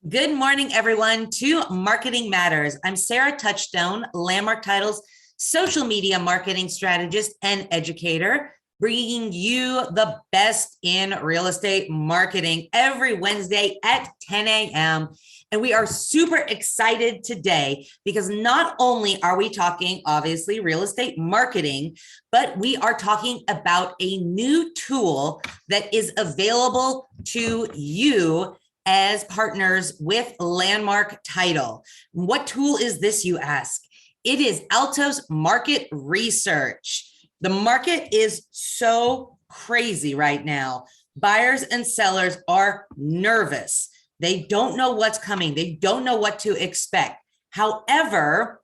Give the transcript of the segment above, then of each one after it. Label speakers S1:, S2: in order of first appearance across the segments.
S1: Good morning, everyone, to Marketing Matters. I'm Sarah Touchstone, Landmark Title's social media marketing strategist and educator, bringing you the best in real estate marketing every Wednesday at 10 a.m. And we are super excited today because not only are we talking, obviously, real estate marketing, but we are talking about a new tool that is available to you as partners with Landmark Title. What tool is this, you ask? It is Altos Market Research. The market is so crazy right now. Buyers and sellers are nervous. They don't know what's coming. They don't know what to expect. However,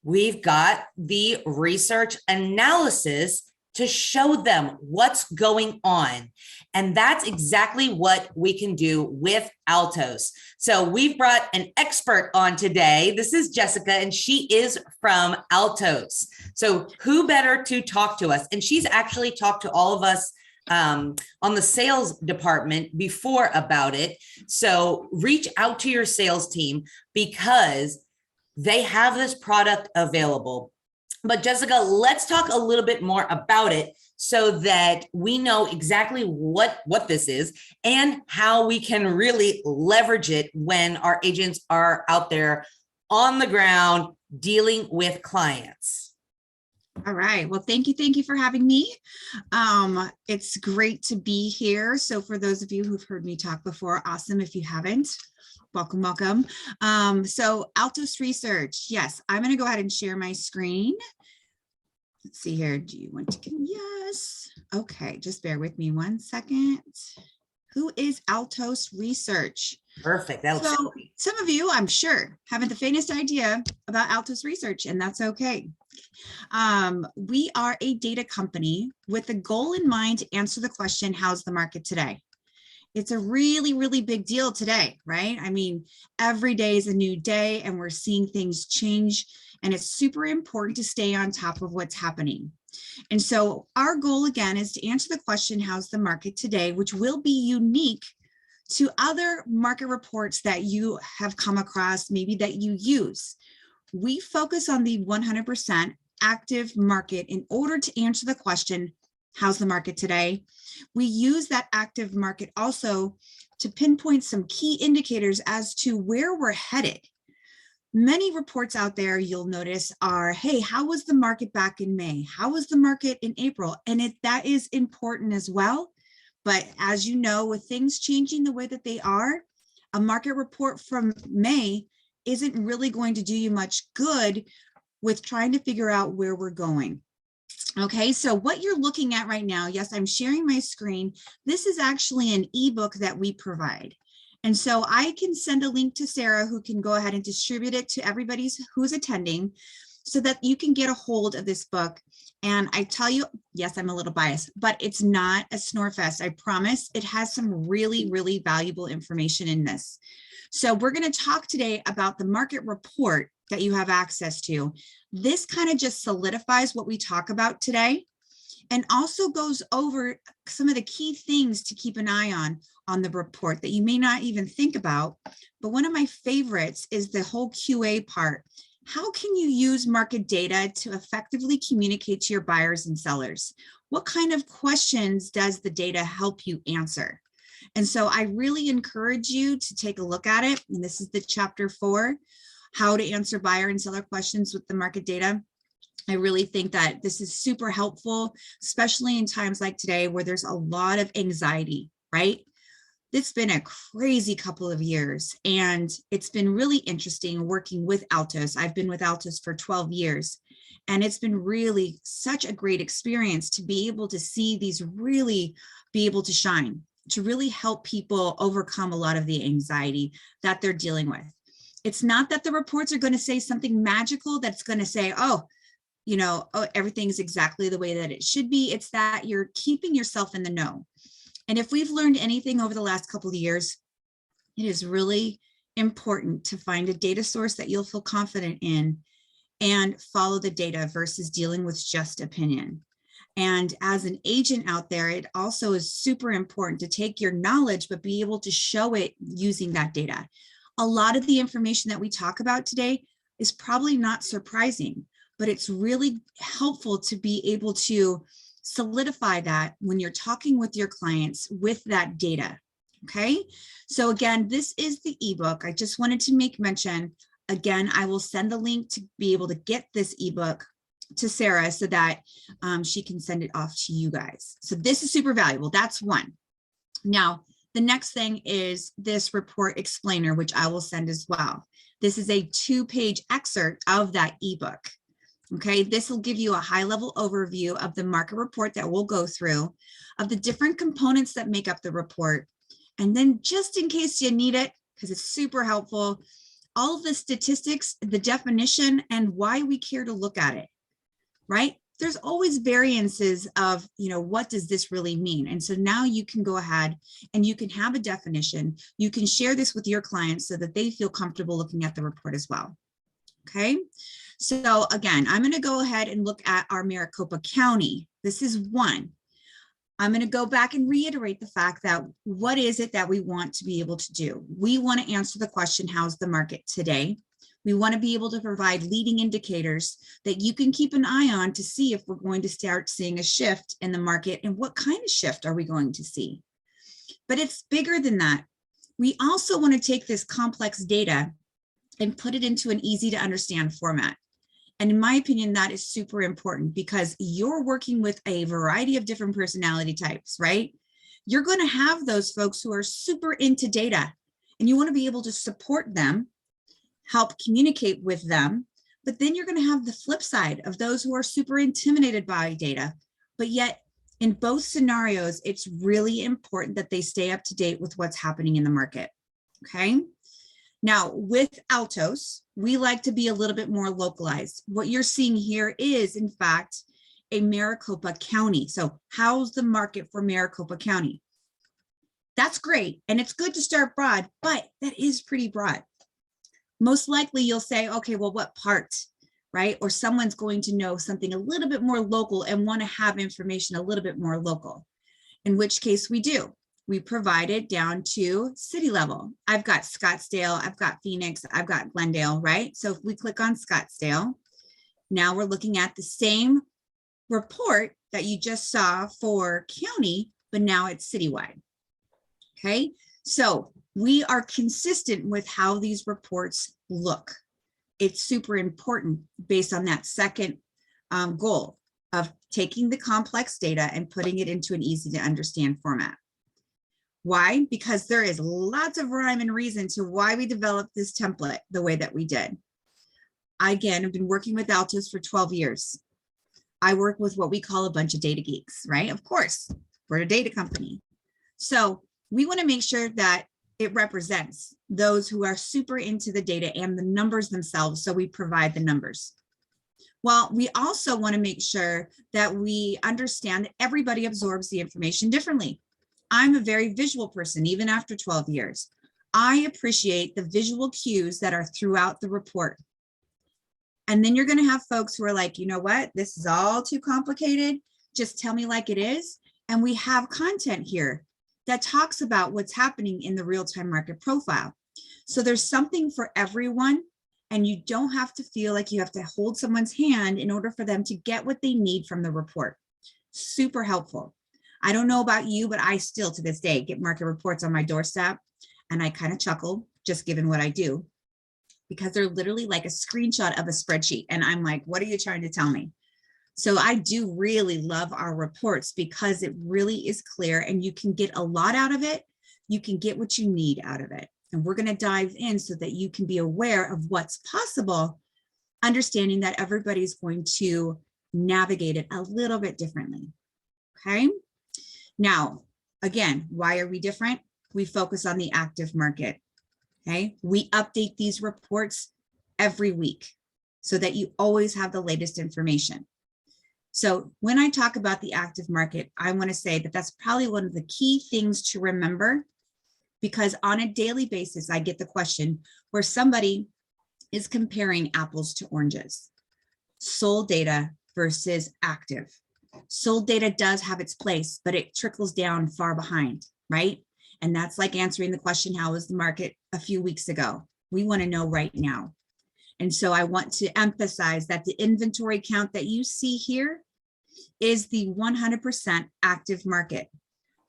S1: we've got the research analysis to show them what's going on. And that's exactly what we can do with Altos. So we've brought an expert on today. This is Jessica, and she is from Altos. So who better to talk to us? And she's actually talked to all of us on the sales department before about it. So reach out to your sales team because they have this product available. But Jessica, let's talk a little bit more about it so that we know exactly what this is and how we can really leverage it when our agents are out there on the ground dealing with clients.
S2: All right. Well, thank you for having me. It's great to be here. So for those of you who've heard me talk before, awesome. If you haven't, welcome. So Altos Research. Yes, I'm going to go ahead and share my screen. Let's see here. Do you want to? Yes. Okay. Just bear with me 1 second. Who is Altos Research?
S1: Perfect.
S2: So some of you, I'm sure, haven't the faintest idea about Altos Research, and that's okay. We are a data company with a goal in mind to answer the question, how's the market today? It's a really big deal today, right? I mean, every day is a new day and we're seeing things change, and it's super important to stay on top of what's happening. And so our goal again is to answer the question, how's the market today, which will be unique to other market reports that you have come across, maybe that you use. We focus on the 100% active market in order to answer the question, how's the market today? We use that active market also to pinpoint some key indicators as to where we're headed. Many reports out there you'll notice are, hey, how was the market back in May? How was the market in April? And that is important as well. But as you know, with things changing the way that they are, a market report from May isn't really going to do you much good with trying to figure out where we're going. Okay, so what you're looking at right now, yes, I'm sharing my screen. This is actually an ebook that we provide. And so I can send a link to Sarah, who can go ahead and distribute it to everybody who's attending so that you can get a hold of this book. And I tell you, yes, I'm a little biased, but it's not a snore fest. I promise it has some really valuable information in this. So we're going to talk today about the market report that you have access to. This kind of just solidifies what we talk about today and also goes over some of the key things to keep an eye on the report that you may not even think about. But one of my favorites is the whole QA part. How can you use market data to effectively communicate to your buyers and sellers? What kind of questions does the data help you answer? And so I really encourage you to take a look at it. And this is the chapter 4, how to answer buyer and seller questions with the market data. I really think that this is super helpful, especially in times like today where there's a lot of anxiety, right? It's been a crazy couple of years, and it's been really interesting working with Altos. I've been with Altos for 12 years, and it's been really such a great experience to be able to see these really be able to shine, to really help people overcome a lot of the anxiety that they're dealing with. It's not that the reports are going to say something magical that's going to say, oh, everything's exactly the way that it should be. It's that you're keeping yourself in the know. And if we've learned anything over the last couple of years, it is really important to find a data source that you'll feel confident in and follow the data versus dealing with just opinion. And as an agent out there, it also is super important to take your knowledge, but be able to show it using that data. A lot of the information that we talk about today is probably not surprising, but it's really helpful to be able to solidify that when you're talking with your clients with that data. Okay, so again, this is the ebook. I just wanted to make mention. Again, I will send the link to be able to get this ebook to Sarah so that she can send it off to you guys. So this is super valuable. That's one. Now, the next thing is this report explainer, which I will send as well. This is a 2-page excerpt of that ebook. Okay, this will give you a high-level overview of the market report that we'll go through, of the different components that make up the report. And then just in case you need it, because it's super helpful, all of the statistics, the definition, and why we care to look at it, right? There's always variances of, what does this really mean? And so now you can go ahead and you can have a definition. You can share this with your clients so that they feel comfortable looking at the report as well. Okay. So again, I'm going to go ahead and look at our Maricopa County. This is one. I'm going to go back and reiterate the fact that what is it that we want to be able to do? We want to answer the question, how's the market today? We want to be able to provide leading indicators that you can keep an eye on to see if we're going to start seeing a shift in the market and what kind of shift are we going to see. But it's bigger than that. We also want to take this complex data and put it into an easy to understand format. And in my opinion, that is super important because you're working with a variety of different personality types, right? You're going to have those folks who are super into data and you want to be able to support them, help communicate with them, but then you're going to have the flip side of those who are super intimidated by data. But yet in both scenarios, it's really important that they stay up to date with what's happening in the market. Okay. Now, with Altos, we like to be a little bit more localized. What you're seeing here is, in fact, a Maricopa County. So how's the market for Maricopa County? That's great. And it's good to start broad, but that is pretty broad. Most likely you'll say, okay, well, what part, right? Or someone's going to know something a little bit more local and want to have information a little bit more local, in which case we do. We provide it down to city level. I've got Scottsdale, I've got Phoenix, I've got Glendale, right? So if we click on Scottsdale, now we're looking at the same report that you just saw for county, but now it's citywide. Okay, so we are consistent with how these reports look. It's super important based on that second goal of taking the complex data and putting it into an easy to understand format. Why? Because there is lots of rhyme and reason to why we developed this template the way that we did. I, again, have been working with Altos for 12 years. I work with what we call a bunch of data geeks, right? Of course, we're a data company. So we want to make sure that it represents those who are super into the data and the numbers themselves. So we provide the numbers. Well, we also want to make sure that we understand that everybody absorbs the information differently. I'm a very visual person, even after 12 years. I appreciate the visual cues that are throughout the report. And then you're going to have folks who are like, you know what, this is all too complicated. Just tell me like it is. And we have content here that talks about what's happening in the real-time market profile. So there's something for everyone, and you don't have to feel like you have to hold someone's hand in order for them to get what they need from the report. Super helpful. I don't know about you, but I still to this day get market reports on my doorstep and I kind of chuckle just given what I do because they're literally like a screenshot of a spreadsheet. And I'm like, what are you trying to tell me? So I do really love our reports because it really is clear and you can get a lot out of it. You can get what you need out of it. And we're going to dive in so that you can be aware of what's possible, understanding that everybody's going to navigate it a little bit differently. Okay. Now, again, why are we different? We focus on the active market. Okay. We update these reports every week so that you always have the latest information. So when I talk about the active market, I want to say that that's probably one of the key things to remember because on a daily basis, I get the question where somebody is comparing apples to oranges, sold data versus active. Sold data does have its place, but it trickles down far behind, right? And that's like answering the question, how was the market a few weeks ago? We want to know right now. And so I want to emphasize that the inventory count that you see here is the 100% active market.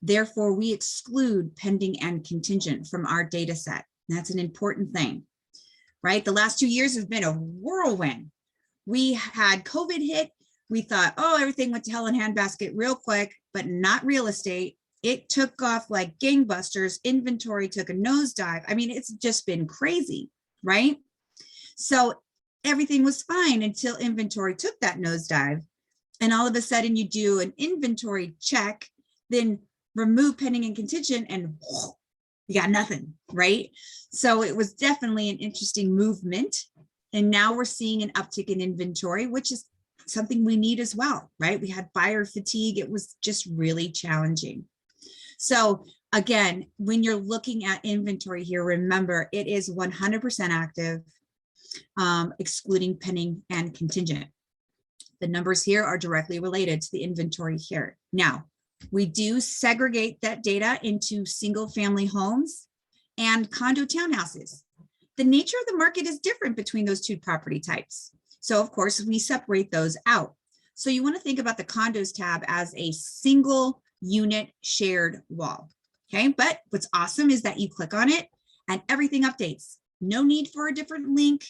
S2: Therefore, we exclude pending and contingent from our data set. That's an important thing, right? The last 2 years have been a whirlwind. We had COVID hit. We thought, oh, everything went to hell in a handbasket real quick, but not real estate. It took off like gangbusters. Inventory took a nosedive. I mean, it's just been crazy, right? So everything was fine until inventory took that nosedive. And all of a sudden you do an inventory check, then remove pending and contingent, and whoo, you got nothing, right? So it was definitely an interesting movement. And now we're seeing an uptick in inventory, which is something we need as well, right? We had buyer fatigue. It was just really challenging. So again, when you're looking at inventory here, remember it is 100% active, excluding pending and contingent. The numbers here are directly related to the inventory here. Now, we do segregate that data into single family homes and condo townhouses. The nature of the market is different between those two property types. So of course, we separate those out. So you want to think about the condos tab as a single unit shared wall. Okay, but what's awesome is that you click on it and everything updates. No need for a different link.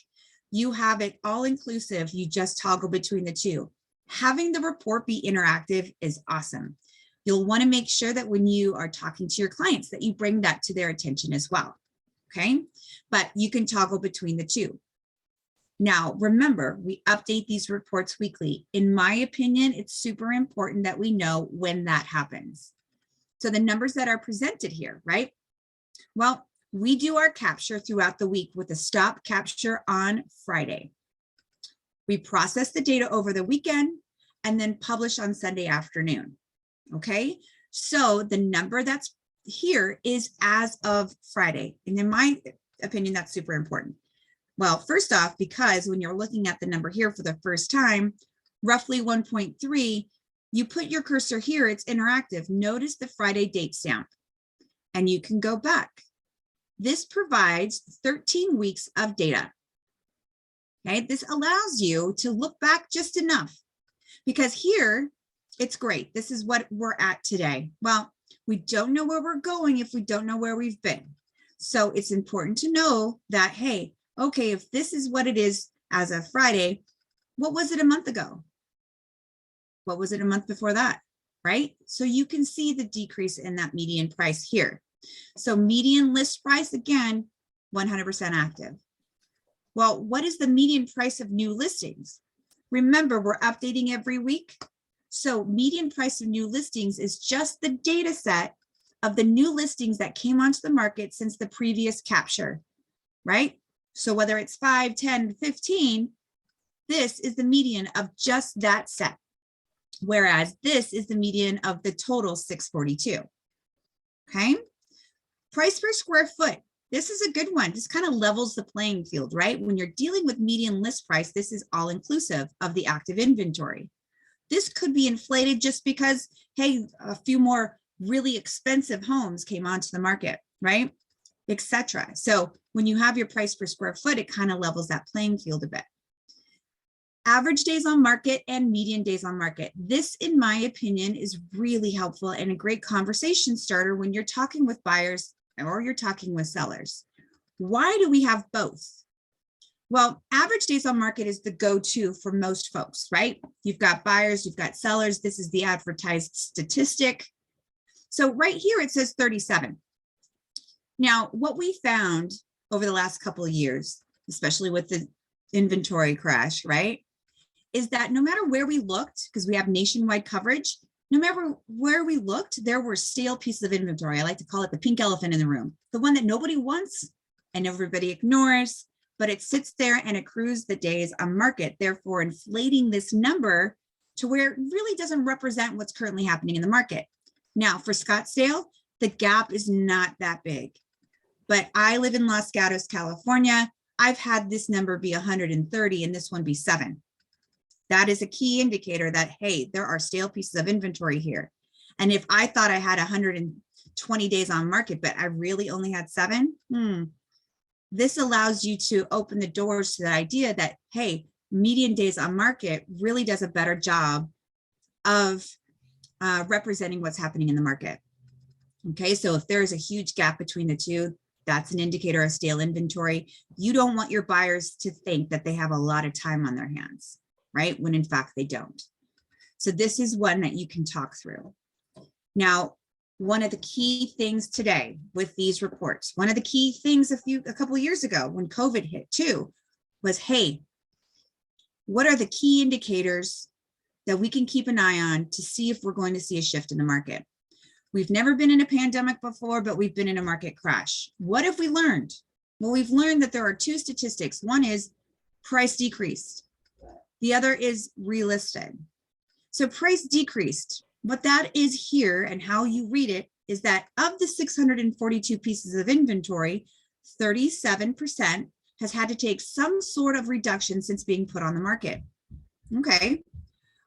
S2: You have it all inclusive. You just toggle between the two. Having the report be interactive is awesome. You'll want to make sure that when you are talking to your clients that you bring that to their attention as well. Okay, but you can toggle between the two. Now, remember, we update these reports weekly. In my opinion, it's super important that we know when that happens. So the numbers that are presented here, right? Well, we do our capture throughout the week with a stop capture on Friday. We process the data over the weekend and then publish on Sunday afternoon. Okay, so the number that's here is as of Friday. And in my opinion, that's super important. Well, first off, because when you're looking at the number here for the first time, roughly 1.3, you put your cursor here, it's interactive. Notice the Friday date stamp, and you can go back. This provides 13 weeks of data. Okay, this allows you to look back just enough, because here it's great. This is what we're at today. Well, we don't know where we're going if we don't know where we've been. So it's important to know that, hey, okay, if this is what it is as of Friday, what was it a month ago? What was it a month before that, right? So you can see the decrease in that median price here. So median list price, again, 100% active. Well, what is the median price of new listings? Remember, we're updating every week. So median price of new listings is just the data set of the new listings that came onto the market since the previous capture, right? So whether it's 5, 10, 15, this is the median of just that set. Whereas this is the median of the total 642. Okay. Price per square foot. This is a good one. This kind of levels the playing field, right? When you're dealing with median list price, this is all inclusive of the active inventory. This could be inflated just because, hey, a few more really expensive homes came onto the market, right? Etc. So when you have your price per square foot, it kind of levels that playing field a bit. Average days on market and median days on market. This, in my opinion, is really helpful and a great conversation starter when you're talking with buyers or you're talking with sellers. Why do we have both? Well, average days on market is the go-to for most folks, right? You've got buyers, you've got sellers. This is the advertised statistic. So right here, it says 37. Now, what we found over the last couple of years, especially with the inventory crash, right, is that no matter where we looked, because we have nationwide coverage, no matter where we looked, there were stale pieces of inventory. I like to call it the pink elephant in the room, the one that nobody wants and everybody ignores, but it sits there and accrues the days on market, therefore inflating this number to where it really doesn't represent what's currently happening in the market. Now, for Scottsdale, the gap is not that big, but I live in Los Gatos, California. I've had this number be 130 and this one be 7. That is a key indicator that, hey, there are stale pieces of inventory here. And if I thought I had 120 days on market, but I really only had 7, this allows you to open the doors to the idea that, hey, median days on market really does a better job of representing what's happening in the market. Okay, so if there is a huge gap between the two, that's an indicator of stale inventory. You don't want your buyers to think that they have a lot of time on their hands, right? When in fact they don't. So this is one that you can talk through. Now, one of the key things today with these reports, one of the key things a couple of years ago when COVID hit too, was, hey, what are the key indicators that we can keep an eye on to see if we're going to see a shift in the market? We've never been in a pandemic before, but we've been in a market crash. What have we learned? Well, we've learned that there are two statistics. One is price decreased. The other is relisted. So price decreased. What that is here and how you read it is that of the 642 pieces of inventory, 37% has had to take some sort of reduction since being put on the market. Okay.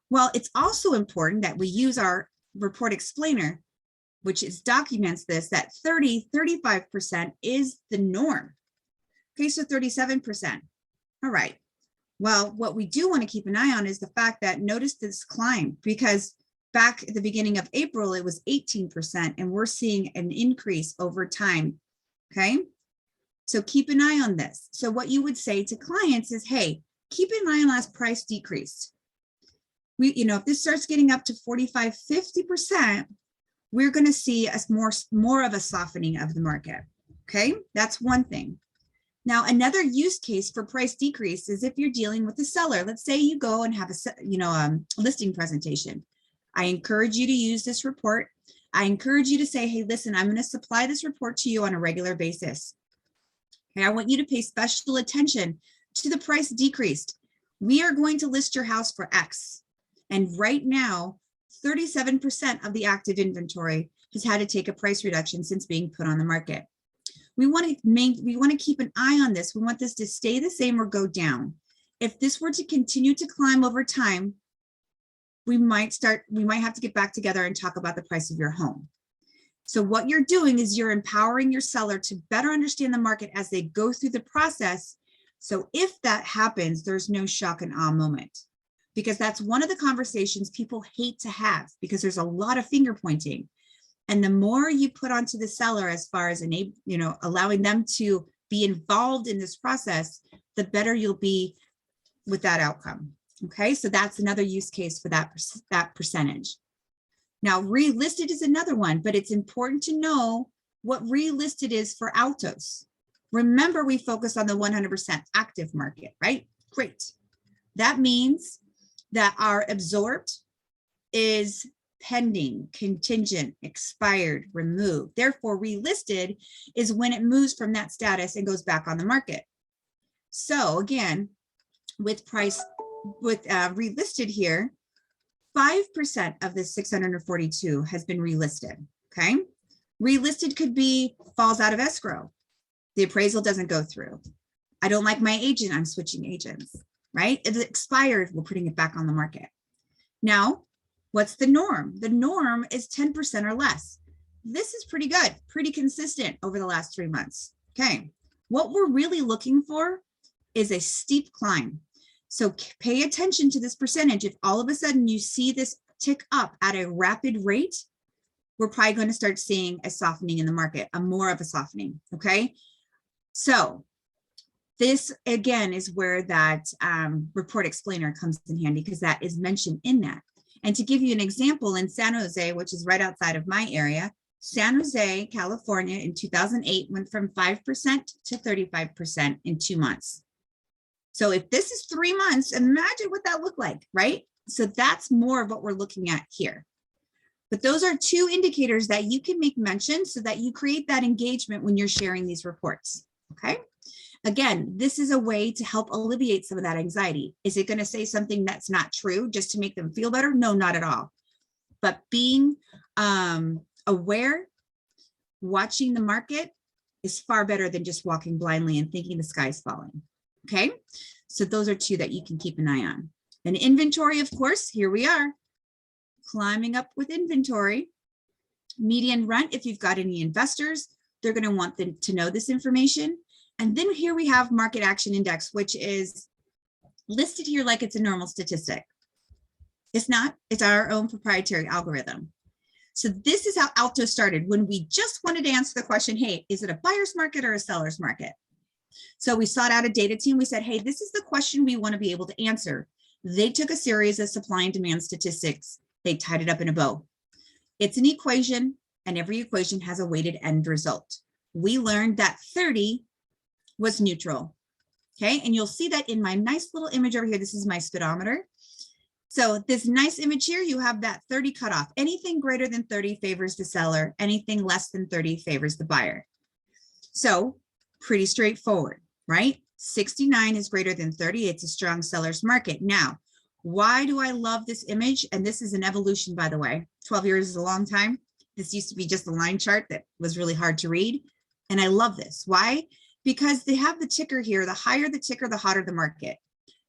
S2: Well, it's also important that we use our report explainer, which documents this, that 35% is the norm. Okay, so 37%. All right. Well, what we do want to keep an eye on is the fact that notice this climb, because back at the beginning of April, it was 18%, and we're seeing an increase over time. Okay, so keep an eye on this. So what you would say to clients is, hey, keep an eye on last price decreased. If this starts getting up to 45, 50%, we're going to see more of a softening of the market. Okay, that's one thing. Now, another use case for price decrease is if you're dealing with a seller. Let's say you go and have a listing presentation. I encourage you to use this report. I encourage you to say, hey, listen, I'm going to supply this report to you on a regular basis. Okay, I want you to pay special attention to the price decreased. We are going to list your house for X. And right now, 37% of the active inventory has had to take a price reduction since being put on the market. We want to keep an eye on this. We want this to stay the same or go down. If this were to continue to climb over time, we might have to get back together and talk about the price of your home. So what you're doing is you're empowering your seller to better understand the market as they go through the process. So if that happens, there's no shock and awe moment, because that's one of the conversations people hate to have, because there's a lot of finger pointing. And the more you put onto the seller as far as allowing them to be involved in this process, the better you'll be with that outcome. Okay, so that's another use case for that percentage. Now, relisted is another one, but it's important to know what relisted is for Altos. Remember, we focus on the 100% active market, right? Great. That means that our absorbed is pending, contingent, expired, removed. Therefore, relisted is when it moves from that status and goes back on the market. So again, with relisted here, 5% of the 642 has been relisted. Okay, relisted could be falls out of escrow. The appraisal doesn't go through. I don't like my agent, I'm switching agents, right? It's expired, we're putting it back on the market. Now, what's the norm? The norm is 10% or less. This is pretty good, pretty consistent over the last 3 months. Okay, what we're really looking for is a steep climb. So pay attention to this percentage. If all of a sudden you see this tick up at a rapid rate, we're probably going to start seeing a softening in the market, more of a softening. Okay, so this again is where that report explainer comes in handy, because that is mentioned in that. And to give you an example, in San Jose, which is right outside of my area, San Jose, California in 2008 went from 5% to 35% in 2 months. So if this is 3 months, imagine what that looked like, right? So that's more of what we're looking at here. But those are two indicators that you can make mention so that you create that engagement when you're sharing these reports, okay? Again, this is a way to help alleviate some of that anxiety. Is it going to say something that's not true just to make them feel better? No, not at all. But being aware, watching the market is far better than just walking blindly and thinking the sky's falling. Okay, so those are two that you can keep an eye on. And inventory, of course, here we are climbing up with inventory. Median rent, if you've got any investors, they're going to want them to know this information. And then here we have market action index, which is listed here like it's a normal statistic. It's not, it's our own proprietary algorithm. So this is how Altos started, when we just wanted to answer the question, hey, is it a buyer's market or a seller's market? So we sought out a data team. We said, hey, this is the question we want to be able to answer. They took a series of supply and demand statistics. They tied it up in a bow. It's an equation, and every equation has a weighted end result. We learned that 30 was neutral. Okay, and you'll see that in my nice little image over here. This is my speedometer. So this nice image here, you have that 30 cutoff. Anything greater than 30 favors the seller. Anything less than 30 favors the buyer. So pretty straightforward, right? 69 is greater than 30. It's a strong seller's market. Now, why do I love this image? And this is an evolution, by the way. 12 years is a long time. This used to be just a line chart that was really hard to read. And I love this. Why? Because they have the ticker here. The higher the ticker, the hotter the market.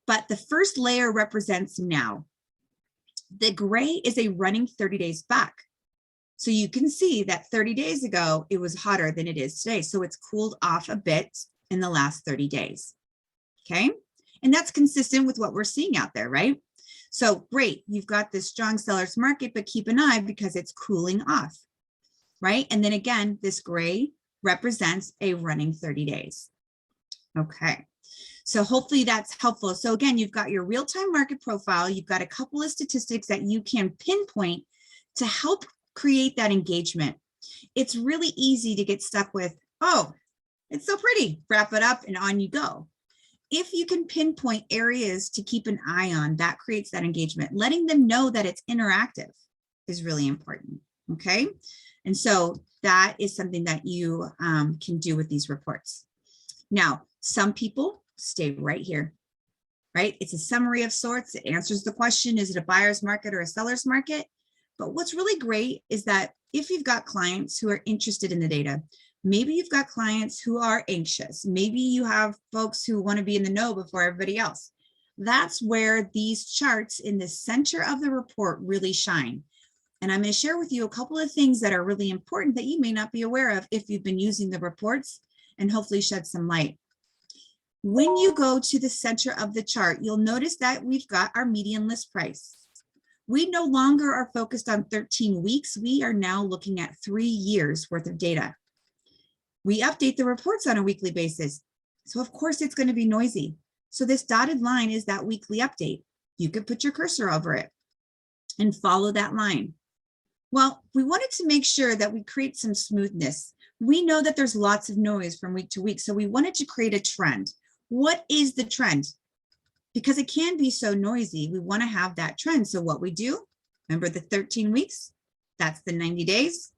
S2: But the first layer represents now. The gray is a running 30 days back. So you can see that 30 days ago, it was hotter than it is today. So it's cooled off a bit in the last 30 days. Okay. And that's consistent with what we're seeing out there, right? So great. You've got this strong seller's market, but keep an eye because it's cooling off, right? And then again, this gray represents a running 30 days. Okay. So hopefully that's helpful. So again, you've got your real-time market profile. You've got a couple of statistics that you can pinpoint to help create that engagement. It's really easy to get stuck with, oh, it's so pretty, wrap it up and on you go. If you can pinpoint areas to keep an eye on, that creates that engagement. Letting them know that it's interactive is really important, okay? And so that is something that you can do with these reports. Now, some people stay right here, right? It's a summary of sorts. It answers the question, is it a buyer's market or a seller's market? But what's really great is that if you've got clients who are interested in the data, maybe you've got clients who are anxious, maybe you have folks who want to be in the know before everybody else. That's where these charts in the center of the report really shine. And I'm going to share with you a couple of things that are really important that you may not be aware of if you've been using the reports, and hopefully shed some light. When you go to the center of the chart, you'll notice that we've got our median list price. We no longer are focused on 13 weeks. We are now looking at 3 years worth of data. We update the reports on a weekly basis. So of course it's going to be noisy. So this dotted line is that weekly update. You could put your cursor over it and follow that line. Well, we wanted to make sure that we create some smoothness. We know that there's lots of noise from week to week. So we wanted to create a trend. What is the trend? Because it can be so noisy, we want to have that trend. So what we do, remember the 13 weeks, that's the 90 days.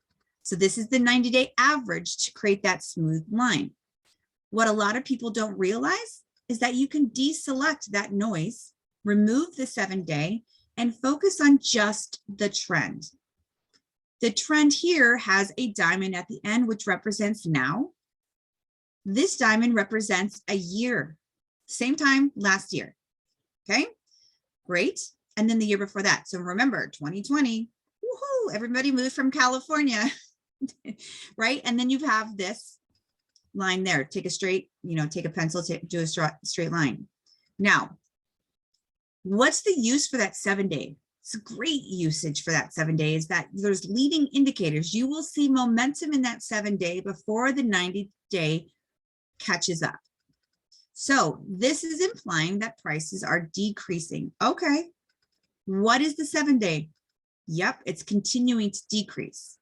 S2: So this is the 90-day average to create that smooth line. What a lot of people don't realize is that you can deselect that noise, remove the 7-day, and focus on just the trend. The trend here has a diamond at the end, which represents now. This diamond represents a year, same time last year. Okay, great. And then the year before that. So remember, 2020, woohoo, everybody moved from California, right? And then you have this line there. Take a straight, take a pencil, do a straight line. Now, what's the use for that 7-day? It's a great usage for that 7 days that there's leading indicators. You will see momentum in that 7-day before the 90-day catches up. So this is implying that prices are decreasing. Okay, what is the 7-day? Yep, it's continuing to decrease.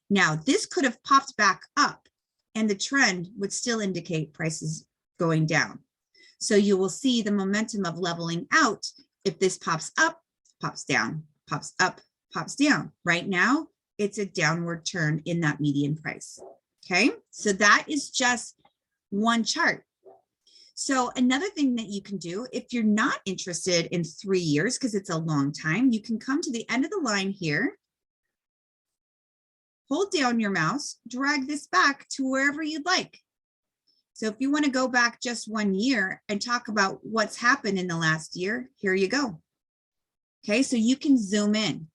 S2: Now, this could have popped back up and the trend would still indicate prices going down. So you will see the momentum of leveling out. If this pops up, pops down, pops up, pops down. Right now, it's a downward turn in that median price. Okay, so that is just one chart. So another thing that you can do, if you're not interested in 3 years, because it's a long time, you can come to the end of the line here, hold down your mouse, drag this back to wherever you'd like. So if you want to go back just 1 year and talk about what's happened in the last year, here you go. Okay, so you can zoom in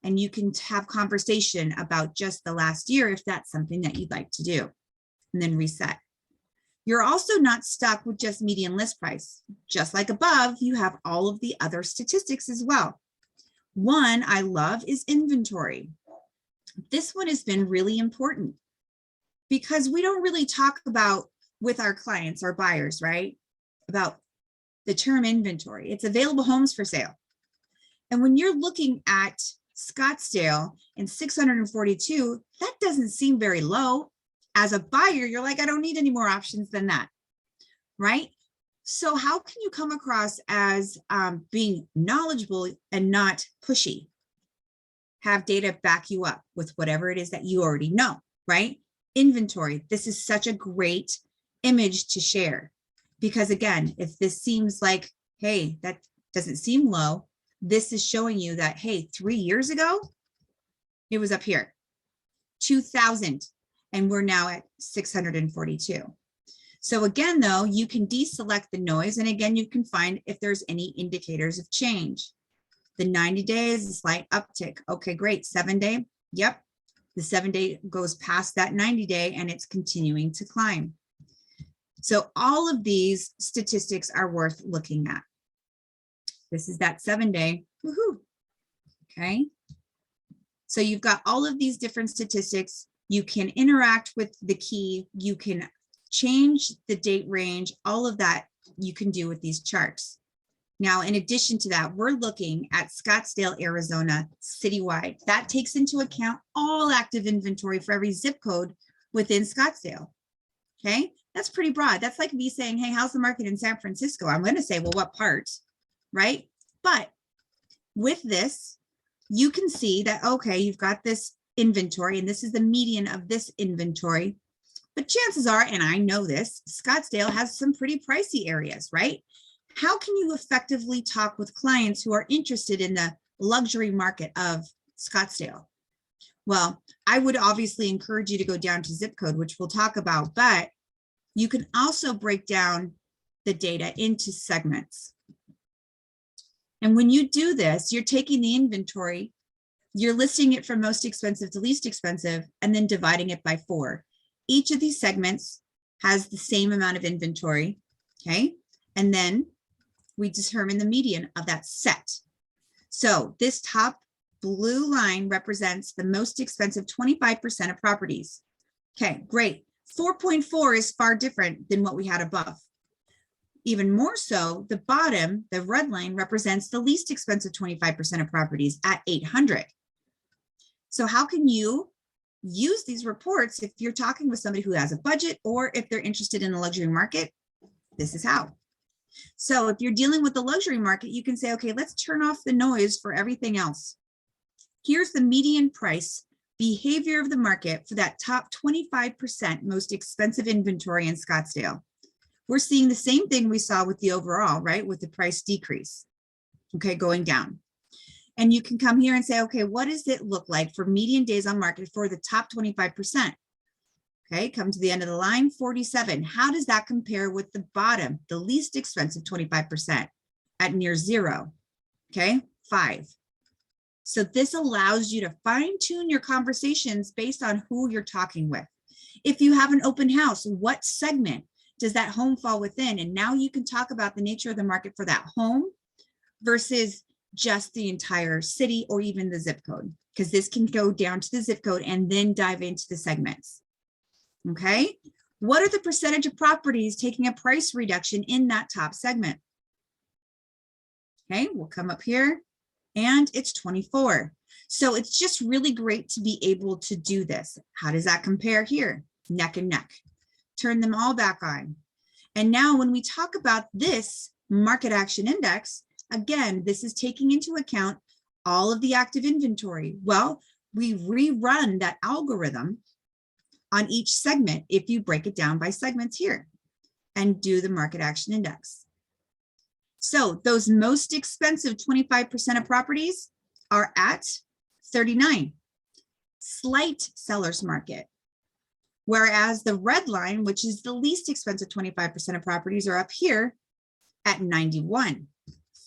S2: and you can have conversation about just the last year if that's something that you'd like to do, and then reset. You're also not stuck with just median list price. Just like above, you have all of the other statistics as well. One I love is inventory. This one has been really important because we don't really talk about with our clients, our buyers, right? About the term inventory. It's available homes for sale. And when you're looking at Scottsdale and 642, that doesn't seem very low. As a buyer, you're like, I don't need any more options than that, right? So how can you come across as being knowledgeable and not pushy? Have data back you up with whatever it is that you already know, right? Inventory, this is such a great image to share. Because again, if this seems like, hey, that doesn't seem low, this is showing you that, hey, 3 years ago, it was up here, 2,000, and we're now at 642. So again, though, you can deselect the noise, and again, you can find if there's any indicators of change. The 90 days, a slight uptick. Okay, great. 7-day, yep. The 7-day goes past that 90-day, and it's continuing to climb. So all of these statistics are worth looking at. This is that 7-day, woohoo, okay? So you've got all of these different statistics. You can interact with the key. You can change the date range. All of that you can do with these charts. Now, in addition to that, we're looking at Scottsdale, Arizona, citywide. That takes into account all active inventory for every zip code within Scottsdale, okay? That's pretty broad. That's like me saying, hey, how's the market in San Francisco? I'm going to say, well, what part, right? But with this, you can see that, okay, you've got this inventory, and this is the median of this inventory. But chances are, and I know this, Scottsdale has some pretty pricey areas, right? How can you effectively talk with clients who are interested in the luxury market of Scottsdale? Well, I would obviously encourage you to go down to zip code, which we'll talk about, but you can also break down the data into segments. And when you do this, you're taking the inventory, you're listing it from most expensive to least expensive, and then dividing it by 4. Each of these segments has the same amount of inventory, okay? And then we determine the median of that set. So this top blue line represents the most expensive 25% of properties. Okay, great. 4.4 is far different than what we had above. Even more so, the bottom, the red line, represents the least expensive 25% of properties at 800. So how can you use these reports if you're talking with somebody who has a budget or if they're interested in the luxury market? This is how. So if you're dealing with the luxury market, you can say, okay, let's turn off the noise for everything else. Here's the median price behavior of the market for that top 25% most expensive inventory in Scottsdale. We're seeing the same thing we saw with the overall, right? With the price decrease, okay, going down. And you can come here and say, okay, what does it look like for median days on market for the top 25%? Okay, come to the end of the line, 47. How does that compare with the bottom, the least expensive 25% at near 0? Okay, 5. So this allows you to fine tune your conversations based on who you're talking with. If you have an open house, what segment does that home fall within? And now you can talk about the nature of the market for that home versus just the entire city or even the zip code, because this can go down to the zip code and then dive into the segments. Okay, what are the percentage of properties taking a price reduction in that top segment? Okay, we'll come up here and it's 24. So it's just really great to be able to do this. How does that compare here? Neck and neck. Turn them all back on. And now when we talk about this market action index, again, this is taking into account all of the active inventory. Well, we rerun that algorithm on each segment if you break it down by segments here and do the market action index. So those most expensive 25% of properties are at 39, slight seller's market. Whereas the red line, which is the least expensive 25% of properties, are up here at 91,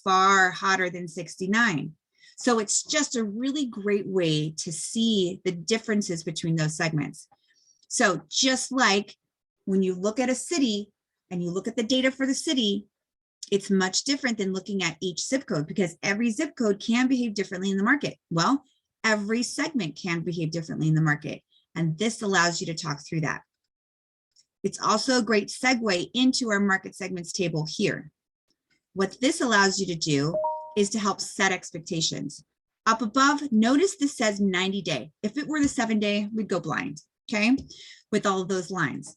S2: far hotter than 69. So it's just a really great way to see the differences between those segments. So just like When you look at a city and you look at the data for the city, it's much different than looking at each zip code, because every zip code can behave differently in the market. Well, every segment can behave differently in the market, and this allows you to talk through that. It's also a great segue into our market segments table here. What this allows you to do is to help set expectations. Up above, notice this says 90-day. If it were the 7-day, we'd go blind, okay, with all of those lines.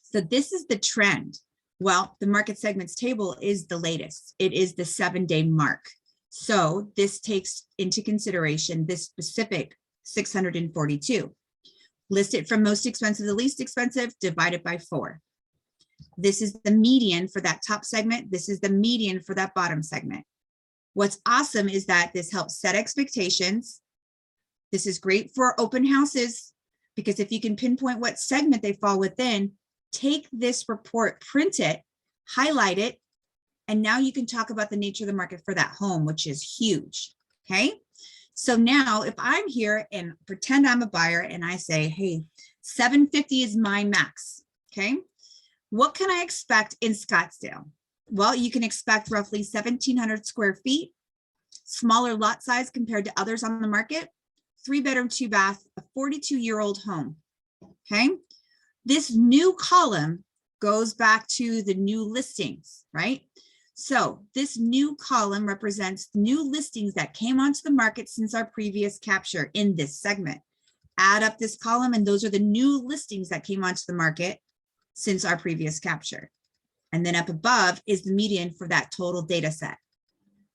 S2: So this is the trend. Well, the market segments table is the latest. It is the 7-day mark. So this takes into consideration this specific 642. List it from most expensive to least expensive, divided by 4. This is the median for that top segment. This is the median for that bottom segment. What's awesome is that this helps set expectations. This is great for open houses, because if you can pinpoint what segment they fall within, take this report, print it, highlight it, and now you can talk about the nature of the market for that home, which is huge, okay? So now if I'm here and pretend I'm a buyer and I say, hey, 750 is my max, okay? What can I expect in Scottsdale? Well, you can expect roughly 1,700 square feet, smaller lot size compared to others on the market, 3-bedroom, 2-bath, a 42-year-old home, okay? This new column goes back to the new listings, right? So this new column represents new listings that came onto the market since our previous capture in this segment. Add up this column, and those are the new listings that came onto the market since our previous capture. And then up above is the median for that total data set.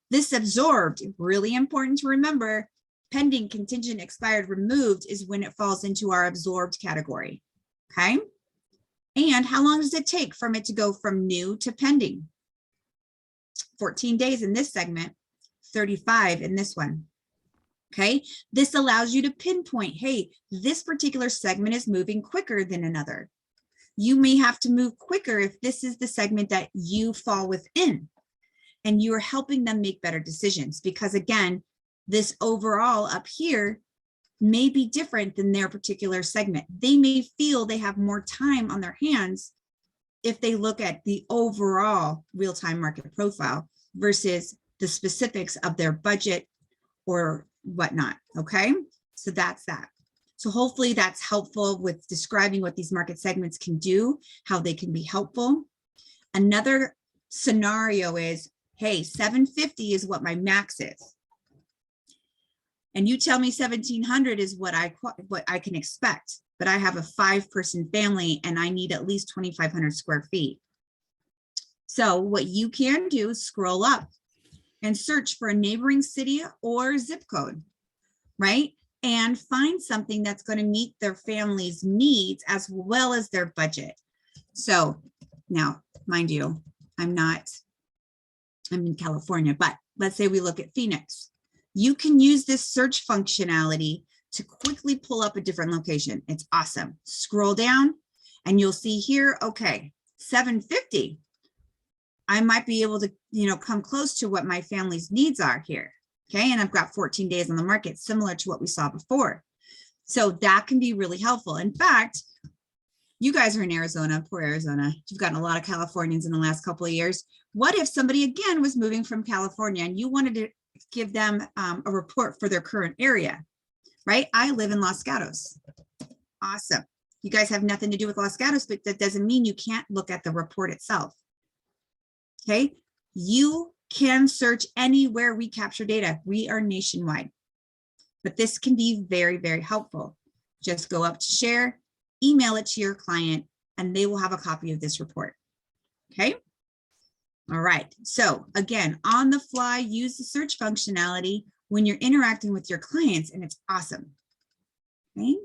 S2: This absorbed, really important to remember, pending, contingent, expired, removed is when it falls into our absorbed category. Okay. And how long does it take from it to go from new to pending? 14 days in this segment, 35 in this one. Okay. This allows you to pinpoint, hey, this particular segment is moving quicker than another. You may have to move quicker if this is the segment that you fall within, and you are helping them make better decisions, because again, this overall up here may be different than their particular segment. They may feel they have more time on their hands if they look at the overall real-time market profile versus the specifics of their budget or whatnot, okay? So that's that. So hopefully that's helpful with describing what these market segments can do, how they can be helpful. Another scenario is, hey, 750 is what my max is. And you tell me 1,700 is what I can expect, but I have a 5-person family and I need at least 2,500 square feet. So what you can do is scroll up and search for a neighboring city or zip code, right? And find something that's going to meet their family's needs as well as their budget. So now, mind you, I'm in California, but let's say we look at Phoenix. You can use this search functionality to quickly pull up a different location. It's awesome. Scroll down and you'll see here, okay, 750. I might be able to, come close to what my family's needs are here. Okay, and I've got 14 days on the market, similar to what we saw before. So that can be really helpful. In fact, you guys are in Arizona, poor Arizona. You've gotten a lot of Californians in the last couple of years. What if somebody, again, was moving from California and you wanted to give them a report for their current area, right? I live in Los Gatos. Awesome. You guys have nothing to do with Los Gatos, but that doesn't mean you can't look at the report itself. Okay, you can search anywhere we capture data. We are nationwide, but this can be very, very helpful. Just go up to share, email it to your client, and they will have a copy of this report. Okay. All right. So again, on the fly, use the search functionality when you're interacting with your clients, and it's awesome. Okay.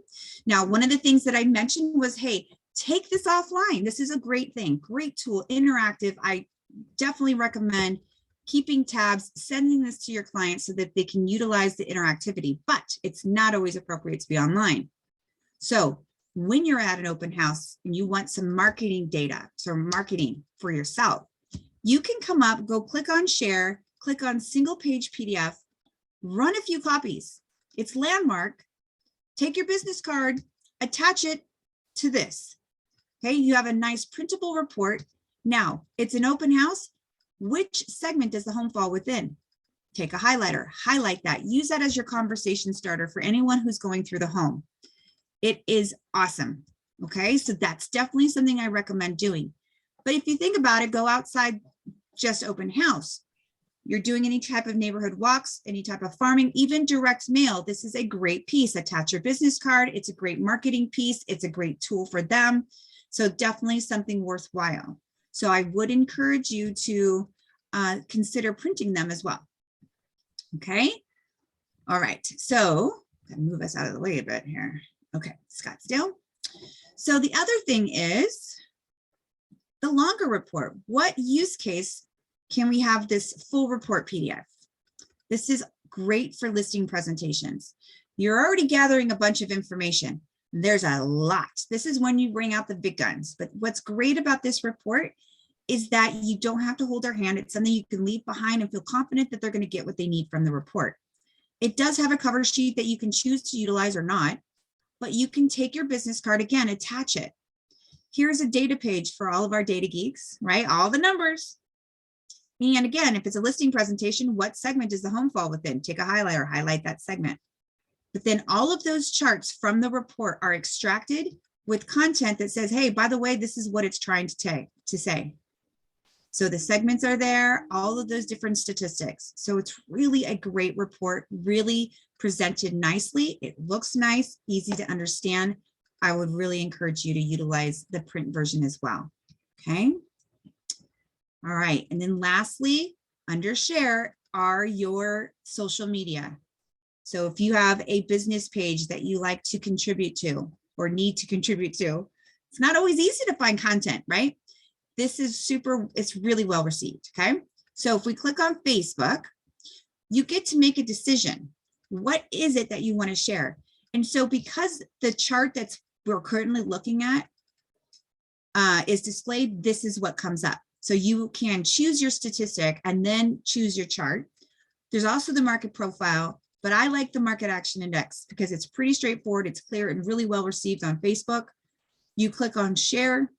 S2: Now, one of the things that I mentioned was, hey, take this offline. This is a great thing, great tool, interactive. I definitely recommend keeping tabs, sending this to your clients so that they can utilize the interactivity, but it's not always appropriate to be online. So when you're at an open house and you want some marketing data, so marketing for yourself, you can come up, go click on share, click on single page PDF, run a few copies. It's landmark. Take your business card, attach it to this. Okay, you have a nice printable report. Now, it's an open house. Which segment does the home fall within? Take a highlighter, highlight that. Use that as your conversation starter for anyone who's going through the home. It is awesome. Okay, so that's definitely something I recommend doing. But if you think about it, go outside just open house. You're doing any type of neighborhood walks, any type of farming, even direct mail. This is a great piece. Attach your business card. It's a great marketing piece. It's a great tool for them. So definitely something worthwhile. So I would encourage you to consider printing them as well. Okay. All right. So I'm gonna move us out of the way a bit here. Okay, Scottsdale. So the other thing is the longer report. What use case can we have this full report PDF? This is great for listing presentations. You're already gathering a bunch of information. There's a lot. This is when you bring out the big guns. But what's great about this report is that you don't have to hold their hand. It's something you can leave behind and feel confident that they're going to get what they need from the report. It does have a cover sheet that you can choose to utilize or not, but you can take your business card again, attach it. Here's a data page for all of our data geeks, right? All the numbers. And again, if it's a listing presentation, what segment does the home fall within? Take a highlighter, highlight that segment. But then all of those charts from the report are extracted with content that says, hey, by the way, this is what it's trying to say. So the segments are there, all of those different statistics. So it's really a great report, really presented nicely. It looks nice, easy to understand. I would really encourage you to utilize the print version as well. Okay. All right. And then lastly, under share are your social media. So if you have a business page that you like to contribute to or need to contribute to, it's not always easy to find content, right? This is super, it's really well received, okay? So if we click on Facebook, you get to make a decision. What is it that you want to share? And so because the chart that's we're currently looking at is displayed, this is what comes up. So you can choose your statistic and then choose your chart. There's also the market profile, but I like the market action index because it's pretty straightforward. It's clear and really well received on Facebook. You click on share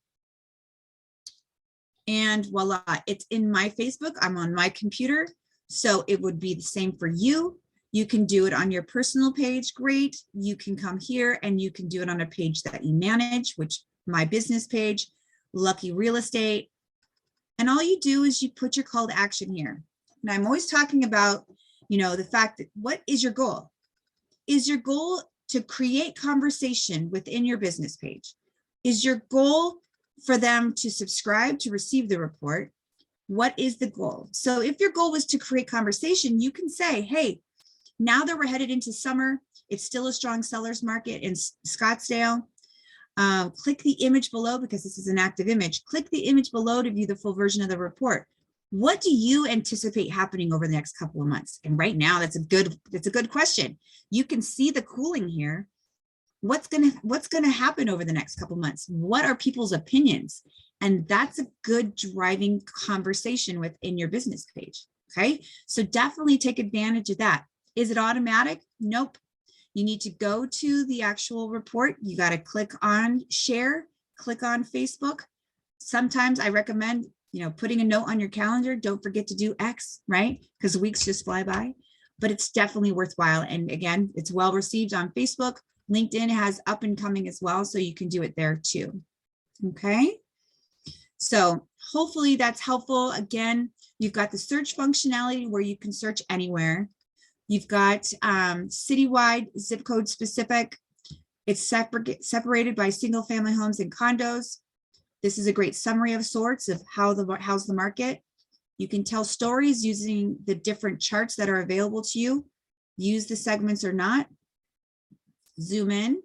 S2: and voila, it's in my Facebook. I'm on my computer. So it would be the same for you. You can do it on your personal page. Great. You can come here and you can do it on a page that you manage, which my business page, Lucky Real Estate. And all you do is you put your call to action here. And I'm always talking about, you know, the fact that what is your goal? Is your goal to create conversation within your business page? Is your goal for them to subscribe to receive the report? What is the goal? So if your goal was to create conversation, you can say, hey, now that we're headed into summer, it's still a strong seller's market in Scottsdale. Click the image below because this is an active image. Click the image below to view the full version of the report. What do you anticipate happening over the next couple of months? And right now, that's a good question. You can see the cooling here. What's gonna happen over the next couple of months? What are people's opinions? And that's a good driving conversation within your business page. Okay, so definitely take advantage of that. Is it automatic? Nope. You need to go to the actual report. You got to click on share, click on Facebook. Sometimes I recommend, you know, putting a note on your calendar. Don't forget to do X, right? Because weeks just fly by, but it's definitely worthwhile. And again, it's well received on Facebook. LinkedIn has up and coming as well, so you can do it there too. Okay. So hopefully that's helpful. Again, you've got the search functionality where you can search anywhere. You've got citywide, zip code specific. It's separated by single family homes and condos. This is a great summary of sorts of how's the market. You can tell stories using the different charts that are available to you. Use the segments or not. Zoom in.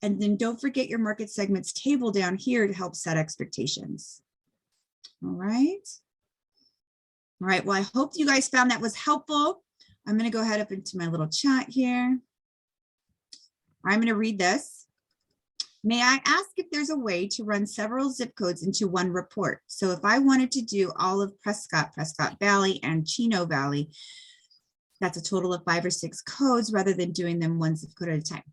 S2: And then don't forget your market segments table down here to help set expectations. All right. All right. Well, I hope you guys found that was helpful. I'm going to go ahead up into my little chat here. I'm going to read this. May I ask if there's a way to run several zip codes into one report? So if I wanted to do all of Prescott Valley, and Chino Valley, that's a total of 5 or 6 codes rather than doing them one zip code at a time.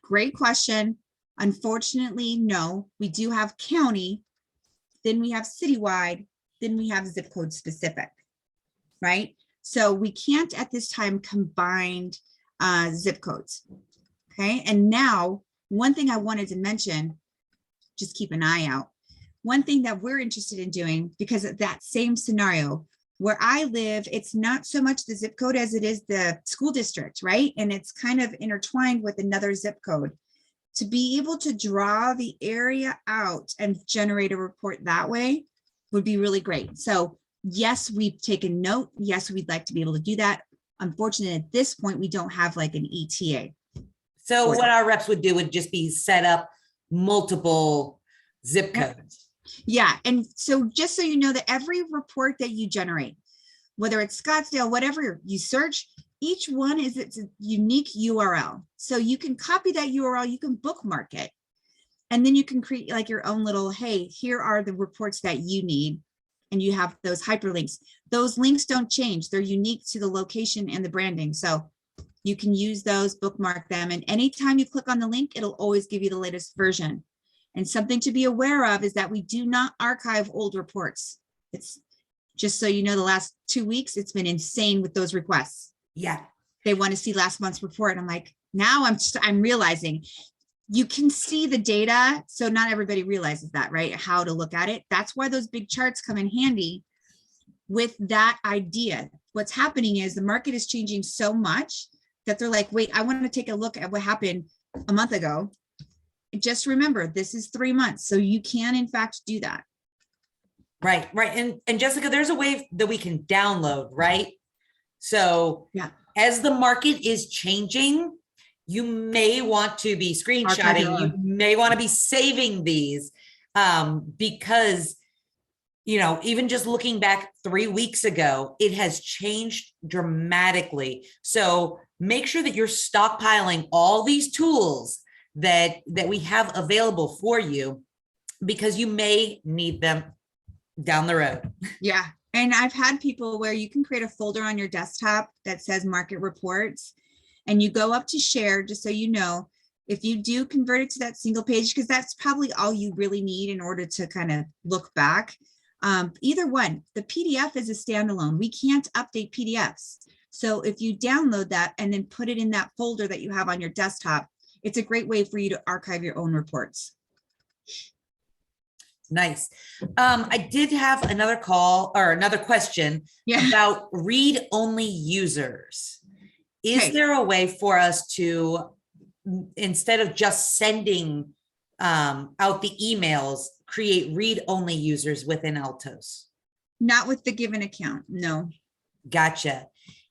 S2: Great question. Unfortunately, no, we do have county, then we have citywide, then we have zip code specific, right? So we can't at this time combine zip codes, okay? And now, one thing I wanted to mention, just keep an eye out. One thing that we're interested in doing, because of that same scenario, where I live, it's not so much the zip code as it is the school district, right? And it's kind of intertwined with another zip code. To be able to draw the area out and generate a report that way would be really great. So yes, we've taken note. Yes, we'd like to be able to do that. Unfortunately, at this point, we don't have like an ETA.
S1: So what our reps would do would just be set up multiple zip codes.
S2: Yeah. And so just so you know that every report that you generate, whether it's Scottsdale, whatever you search, each one is its unique URL. So you can copy that URL, you can bookmark it, and then you can create like your own little, hey, here are the reports that you need. And you have those hyperlinks. Those links don't change. They're unique to the location and the branding. So you can use those, bookmark them. And anytime you click on the link, it'll always give you the latest version. And something to be aware of is that we do not archive old reports. It's just so you know, the last 2 weeks, it's been insane with those requests.
S1: Yeah.
S2: They want to see last month's report. I'm like, now I'm realizing you can see the data. So not everybody realizes that, right? How to look at it. That's why those big charts come in handy with that idea. What's happening is the market is changing so much that they're like, wait, I want to take a look at what happened a month ago. Just remember, this is 3 months. So you can in fact do that.
S1: Right. And Jessica, there's a way that we can download, right? So
S2: yeah,
S1: as the market is changing, you may want to be screenshotting, you may want to be saving these because, you know, even just looking back 3 weeks ago, it has changed dramatically. So make sure that you're stockpiling all these tools that we have available for you, because you may need them down the road.
S2: Yeah. And I've had people where you can create a folder on your desktop that says market reports, and you go up to share, just so you know, if you do convert it to that single page, because that's probably all you really need in order to kind of look back. Either one, the PDF is a standalone. We can't update PDFs. So if you download that and then put it in that folder that you have on your desktop, it's a great way for you to archive your own reports.
S1: Nice. I did have another call or another question about read-only users. Is there a way for us to, instead of just sending out the emails, create read-only users within Altos?
S2: Not with the given account, no.
S1: Gotcha.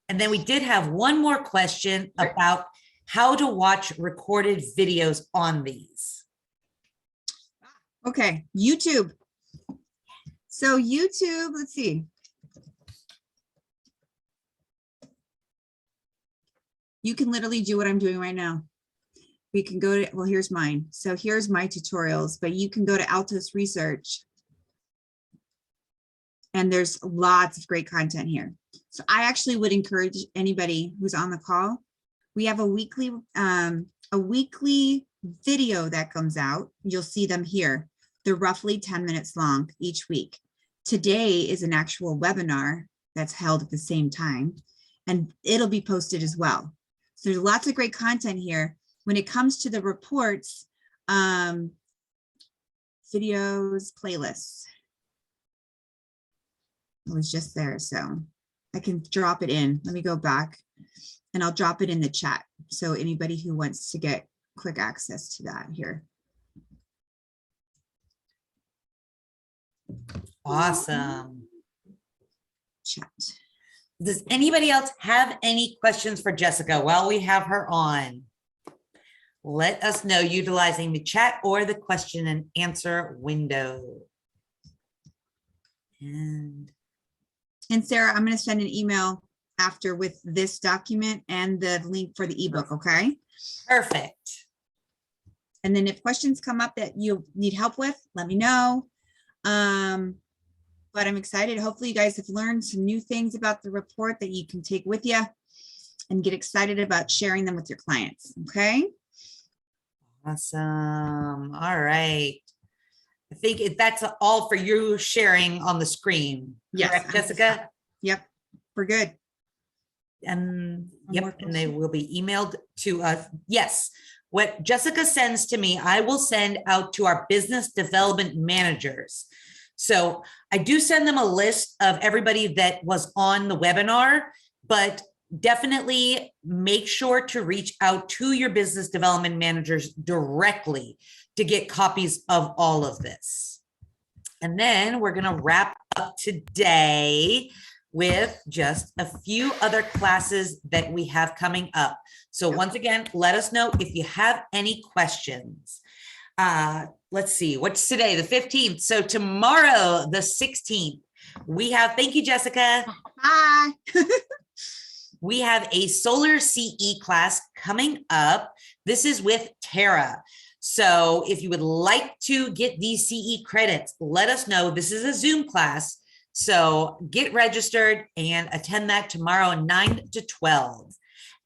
S1: And then we did have one more question about how to watch recorded videos on these.
S2: Okay, YouTube. So YouTube, let's see. You can literally do what I'm doing right now. We can go to, well, here's mine. So here's my tutorials, but you can go to Altos Research. And there's lots of great content here. So I actually would encourage anybody who's on the call. We have a weekly video that comes out. You'll see them here. They're roughly 10 minutes long each week. Today is an actual webinar that's held at the same time, and it'll be posted as well. So there's lots of great content here. When it comes to the reports, videos, playlists. It was just there, so I can drop it in. Let me go back and I'll drop it in the chat. So anybody who wants to get quick access to that here.
S1: Awesome.
S2: Chat.
S1: Does anybody else have any questions for Jessica while we have her on? Let us know utilizing the chat or the question and answer window. And
S2: Sarah, I'm going to send an email after with this document and the link for the ebook, okay?
S1: Perfect.
S2: And then if questions come up that you need help with, let me know. But I'm excited. Hopefully you guys have learned some new things about the report that you can take with you and get excited about sharing them with your clients, okay?
S1: All Awesome. All right. I think that's all for you sharing on the screen.
S2: Yes.
S1: Correct, Jessica?
S2: Yep, we're good.
S1: And
S2: One more
S1: yep, and they
S2: question.
S1: will be emailed to us. Yes. What Jessica sends to me, I will send out to our business development managers. So I do send them a list of everybody that was on the webinar, but definitely make sure to reach out to your business development managers directly to get copies of all of this. And then we're going to wrap up today with just a few other classes that we have coming up. So once again, let us know if you have any questions. Let's see, what's today, the 15th. So tomorrow, the 16th, we have, thank you, Jessica.
S2: Bye.
S1: We have a solar CE class coming up. This is with Tara. So if you would like to get these CE credits, let us know. This is a Zoom class. So get registered and attend that tomorrow, 9 to 12.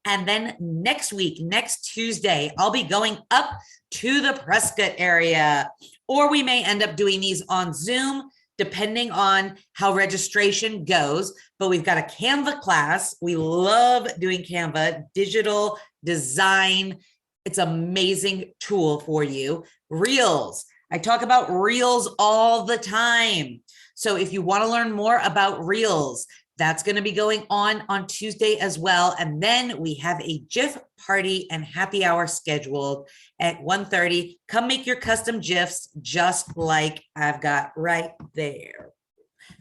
S1: And then next week, next Tuesday, I'll be going up to the Prescott area, or we may end up doing these on Zoom, depending on how registration goes. But we've got a Canva class. We love doing Canva, digital design. It's an amazing tool for you. Reels. I talk about Reels all the time. So if you want to learn more about Reels, that's going to be going on Tuesday as well. And then we have a GIF party and happy hour scheduled at 1:30. Come make your custom GIFs just like I've got right there.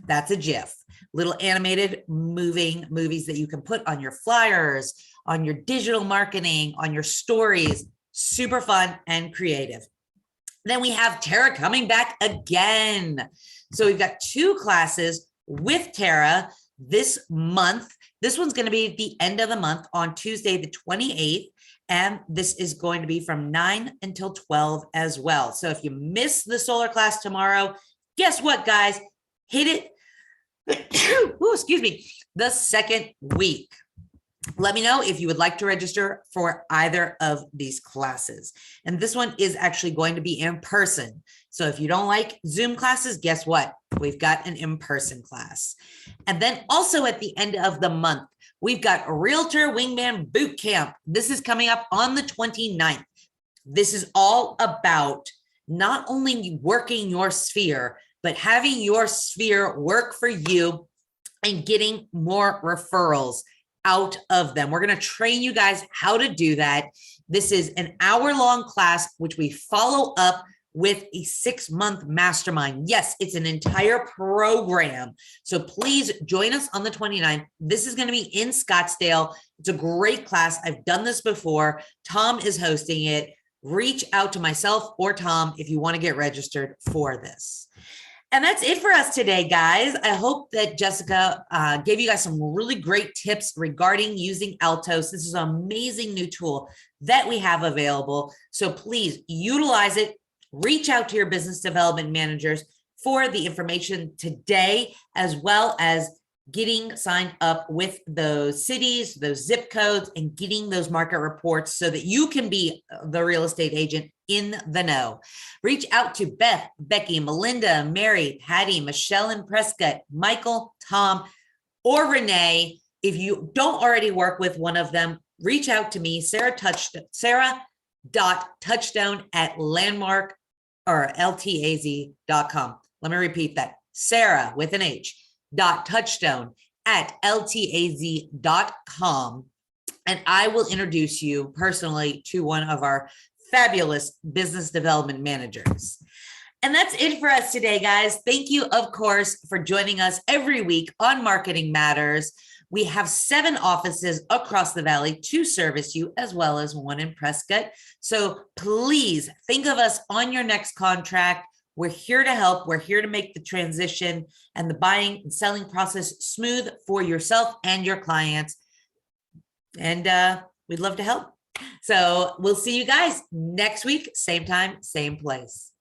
S1: That's a GIF, little animated moving movies that you can put on your flyers, on your digital marketing, on your stories. Super fun and creative. Then we have Tara coming back again. So we've got 2 classes with Tara this month. This one's going to be at the end of the month on Tuesday, the 28th. And this is going to be from 9 until 12 as well. So if you miss the solar class tomorrow, guess what, guys? Hit it. Ooh, excuse me. The second week. Let me know if you would like to register for either of these classes. And this one is actually going to be in person. So if you don't like Zoom classes, guess what? We've got an in-person class. And then also at the end of the month, we've got Realtor Wingman Boot Camp. This is coming up on the 29th. This is all about not only working your sphere, but having your sphere work for you and getting more referrals out of them. We're going to train you guys how to do that. This is an hour-long class, which we follow up with a 6-month mastermind. Yes, it's an entire program. So please join us on the 29th. This is going to be in Scottsdale. It's a great class. I've done this before. Tom is hosting it. Reach out to myself or Tom if you want to get registered for this. And that's it for us today, guys. I hope that Jessica gave you guys some really great tips regarding using Altos. This is an amazing new tool that we have available. So please utilize it. Reach out to your business development managers for the information today, as well as getting signed up with those cities, those zip codes, and getting those market reports so that you can be the real estate agent in the know. Reach out to Beth, Becky, Melinda, Mary, Patty, Michelle, and Prescott, Michael, Tom, or Renee. If you don't already work with one of them, reach out to me, Sarah.touchstone@landmark or LTAZ.com. Let me repeat that. Sarah with an H. touchstone@LTAZ.com. And I will introduce you personally to one of our fabulous business development managers. And that's it for us today, guys. Thank you, of course, for joining us every week on Marketing Matters. We have 7 offices across the valley to service you, as well as one in Prescott. So please think of us on your next contract. We're here to help. We're here to make the transition and the buying and selling process smooth for yourself and your clients. And we'd love to help. So we'll see you guys next week, same time, same place.